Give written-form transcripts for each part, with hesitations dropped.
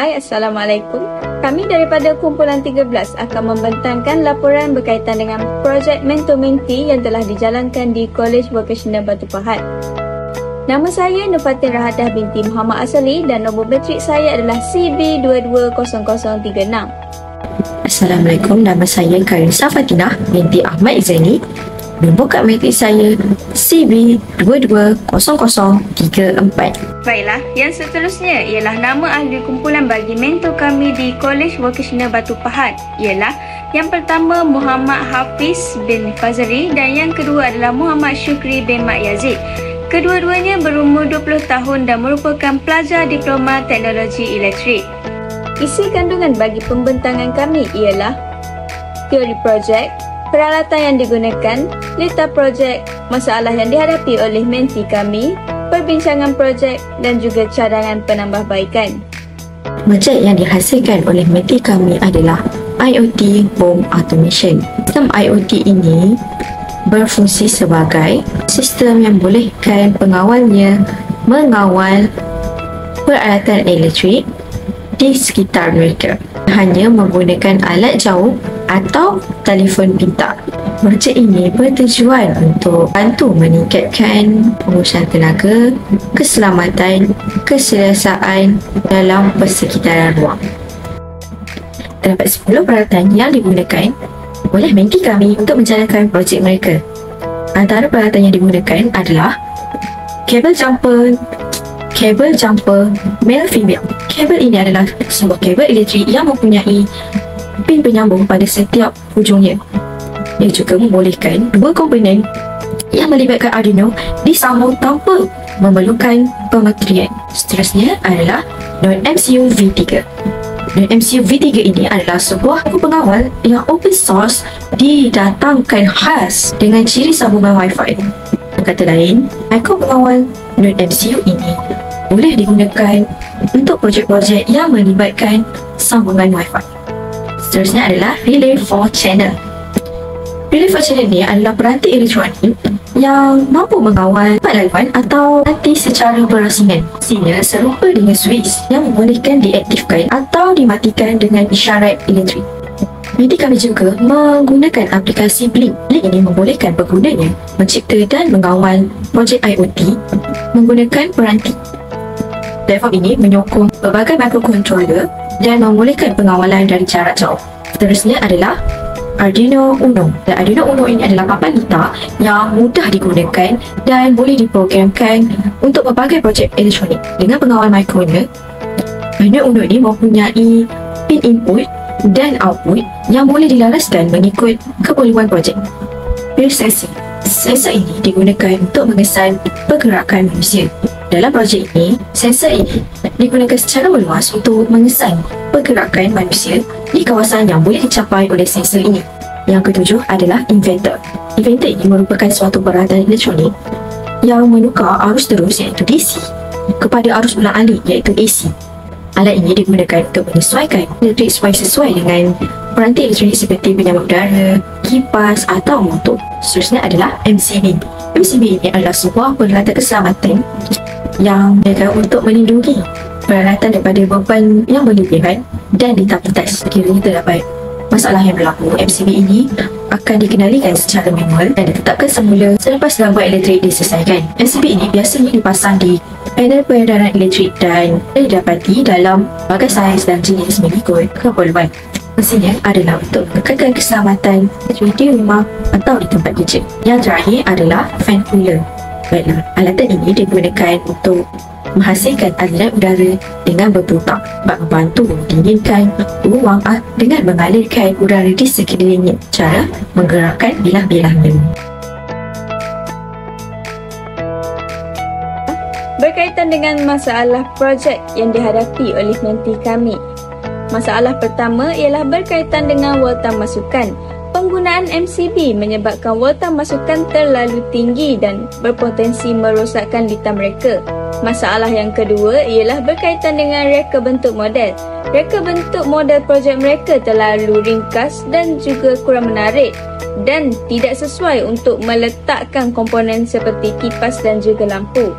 Hai, Assalamualaikum. Kami daripada Kumpulan 13 akan membentangkan laporan berkaitan dengan projek mentor-mentee yang telah dijalankan di Kolej Vocasional Batu Pahat. Nama saya Nufatin Rahadah binti Muhammad Asali dan nombor metrik saya adalah CB220036. Assalamualaikum, nama saya Karisa Fatinah binti Ahmad Zaini. Nombor kad metrik saya CB220034. Baiklah, yang seterusnya ialah nama ahli kumpulan bagi mentor kami di Kolej Vocasional Batu Pahat. Ialah yang pertama Muhammad Hafiz bin Fazari dan yang kedua adalah Muhammad Syukri bin Mak Yazid. Kedua-duanya berumur 20 tahun dan merupakan pelajar diploma teknologi elektrik. Isi kandungan bagi pembentangan kami ialah teori projek, peralatan yang digunakan, lita projek, masalah yang dihadapi oleh mentee kami, perbincangan projek dan juga cadangan penambahbaikan. Projek yang dihasilkan oleh mentee kami adalah IoT Home Automation. Sistem IoT ini berfungsi sebagai sistem yang bolehkan pengawalnya mengawal peralatan elektrik di sekitar mereka hanya menggunakan alat jauh atau telefon pintar. Projek ini bertujuan untuk bantu meningkatkan pengurusan tenaga, keselamatan, keselesaan dalam persekitaran ruang. Terdapat 10 peralatan yang digunakan oleh mentee kami untuk menjalankan projek mereka. Antara peralatan yang digunakan adalah kabel jumper male female. Kabel ini adalah sebuah kabel elektrik yang mempunyai pin penyambung pada setiap hujungnya. Ia juga membolehkan dua komponen yang melibatkan Arduino disambung tanpa memerlukan pemakaian. Seterusnya adalah non-MCU V3. Non-MCU V3 ini adalah sebuah pengawal yang open source didatangkan khas dengan ciri sambungan Wi-Fi. Dengan kata lain, ikon pengawal non-MCU ini boleh digunakan untuk projek-projek yang melibatkan sambungan Wi-Fi. Seterusnya adalah Relay 4 Channel. Relay 4 Channel ini adalah peranti elektronik yang mampu mengawal 4 laluan atau nanti secara berasingan. Fungsinya serupa dengan switch yang membolehkan diaktifkan atau dimatikan dengan isyarat elektrik. Mentee kami juga menggunakan aplikasi Blink. Blink ini membolehkan penggunanya mencipta dan mengawal projek IoT menggunakan peranti. Platform ini menyokong berbagai microcontroller dan membolehkan pengawalan dari jarak jauh. Seterusnya adalah Arduino Uno. Dan Arduino Uno ini adalah papan litar yang mudah digunakan dan boleh diprogramkan untuk berbagai projek elektronik. Dengan pengawal mikronya, Arduino Uno ini mempunyai pin input dan output yang boleh dilaraskan mengikut keperluan projek. Real sensing. Sensor ini digunakan untuk mengesan pergerakan manusia. Dalam projek ini, sensor ini digunakan secara meluas untuk mengesan pergerakan manusia di kawasan yang boleh dicapai oleh sensor ini. Yang ketujuh adalah inverter. Inverter ini merupakan suatu peralatan elektronik yang menukar arus terus iaitu DC kepada arus ulang alik iaitu AC. Alat ini digunakan untuk menyesuaikan elektrik supaya sesuai dengan peranti elektronik seperti penyambung udara, kipas atau motor. Seterusnya adalah MCB. MCB ini adalah sebuah peralatan keselamatan yang digunakan untuk melindungi peralatan daripada beban yang berlebihan dan lintas-lintas. Sekiranya terdapat masalah yang berlaku, MCB ini akan dikenalikan secara manual dan ditetapkan semula selepas gangguan elektrik diselesaikan. MCB ini biasanya dipasang di panel peredaran elektrik dan didapati dalam berbagai saiz dan jenis mengikut keperluan. Fungsinya adalah untuk mengekalkan keselamatan di rumah atau di tempat kerja. Yang terakhir adalah fan cooler. Baiklah, alatan ini digunakan untuk menghasilkan aliran udara dengan berputar bak membantu mendinginkan ruang dengan mengalirkan udara di sekelilingnya. Cara menggerakkan bilah-bilahnya. Berkaitan dengan masalah projek yang dihadapi oleh mentee kami. Masalah pertama ialah berkaitan dengan volta masukan. Penggunaan MCB menyebabkan volta masukan terlalu tinggi dan berpotensi merosakkan litar mereka. Masalah yang kedua ialah berkaitan dengan reka bentuk model. Reka bentuk model projek mereka terlalu ringkas dan juga kurang menarik dan tidak sesuai untuk meletakkan komponen seperti kipas dan juga lampu.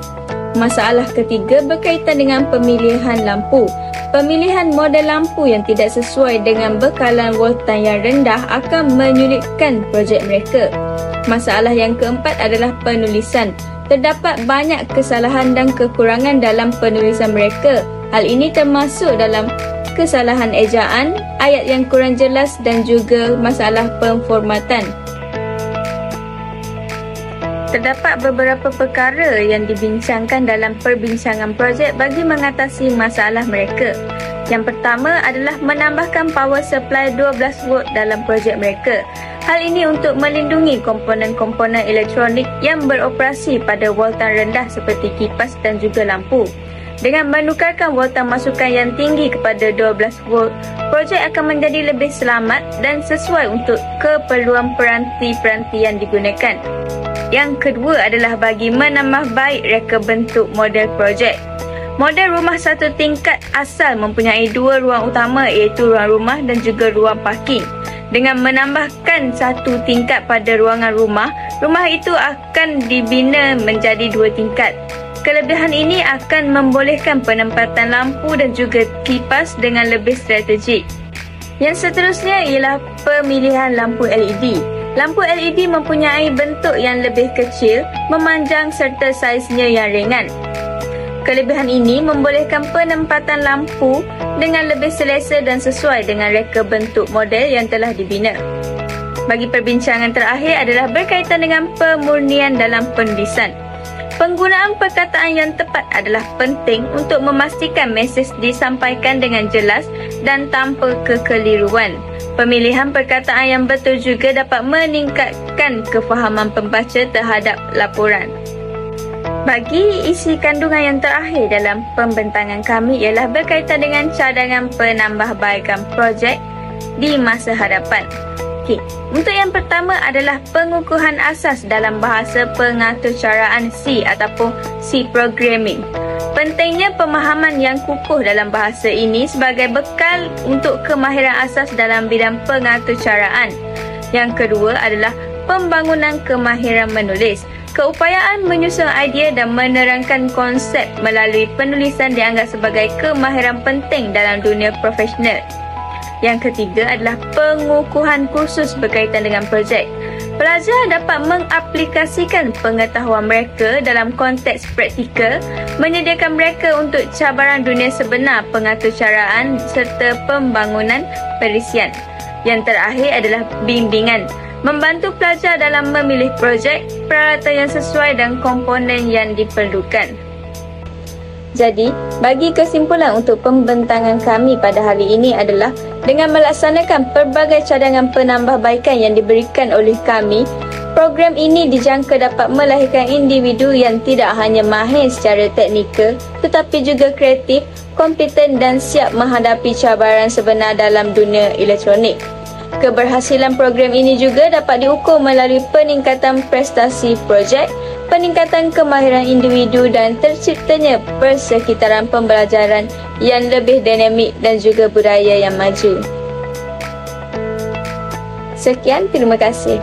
Masalah ketiga berkaitan dengan pemilihan lampu. Pemilihan model lampu yang tidak sesuai dengan bekalan voltan yang rendah akan menyulitkan projek mereka. Masalah yang keempat adalah penulisan. Terdapat banyak kesalahan dan kekurangan dalam penulisan mereka. Hal ini termasuk dalam kesalahan ejaan, ayat yang kurang jelas dan juga masalah pemformatan. Terdapat beberapa perkara yang dibincangkan dalam perbincangan projek bagi mengatasi masalah mereka. Yang pertama adalah menambahkan power supply 12 volt dalam projek mereka. Hal ini untuk melindungi komponen-komponen elektronik yang beroperasi pada voltan rendah seperti kipas dan juga lampu. Dengan menukarkan voltan masukan yang tinggi kepada 12 volt, projek akan menjadi lebih selamat dan sesuai untuk keperluan peranti-peranti yang digunakan. Yang kedua adalah bagi menambah baik reka bentuk model projek. Model rumah satu tingkat asal mempunyai dua ruang utama iaitu ruang rumah dan juga ruang parking. Dengan menambahkan satu tingkat pada ruangan rumah, rumah itu akan dibina menjadi dua tingkat. Kelebihan ini akan membolehkan penempatan lampu dan juga kipas dengan lebih strategik. Yang seterusnya ialah pemilihan lampu LED. Lampu LED mempunyai bentuk yang lebih kecil, memanjang serta saiznya yang ringan. Kelebihan ini membolehkan penempatan lampu dengan lebih selesa dan sesuai dengan reka bentuk model yang telah dibina. Bagi perbincangan terakhir adalah berkaitan dengan pemurnian dalam penulisan. Penggunaan perkataan yang tepat adalah penting untuk memastikan mesej disampaikan dengan jelas dan tanpa kekeliruan. Pemilihan perkataan yang betul juga dapat meningkatkan kefahaman pembaca terhadap laporan. Bagi isi kandungan yang terakhir dalam pembentangan kami ialah berkaitan dengan cadangan penambahbaikan projek di masa hadapan. Untuk yang pertama adalah pengukuhan asas dalam bahasa pengaturcaraan C ataupun C programming. Pentingnya pemahaman yang kukuh dalam bahasa ini sebagai bekal untuk kemahiran asas dalam bidang pengaturcaraan. Yang kedua adalah pembangunan kemahiran menulis. Keupayaan menyusun idea dan menerangkan konsep melalui penulisan dianggap sebagai kemahiran penting dalam dunia profesional. Yang ketiga adalah pengukuhan kursus berkaitan dengan projek. Pelajar dapat mengaplikasikan pengetahuan mereka dalam konteks praktikal, menyediakan mereka untuk cabaran dunia sebenar pengaturcaraan serta pembangunan perisian. Yang terakhir adalah bimbingan. Membantu pelajar dalam memilih projek, peralatan yang sesuai dan komponen yang diperlukan. Jadi, bagi kesimpulan untuk pembentangan kami pada hari ini adalah dengan melaksanakan pelbagai cadangan penambahbaikan yang diberikan oleh kami, program ini dijangka dapat melahirkan individu yang tidak hanya mahir secara teknikal tetapi juga kreatif, kompeten dan siap menghadapi cabaran sebenar dalam dunia elektronik. Keberhasilan program ini juga dapat diukur melalui peningkatan prestasi projek, peningkatan kemahiran individu dan terciptanya persekitaran pembelajaran yang lebih dinamik dan juga budaya yang maju. Sekian, terima kasih.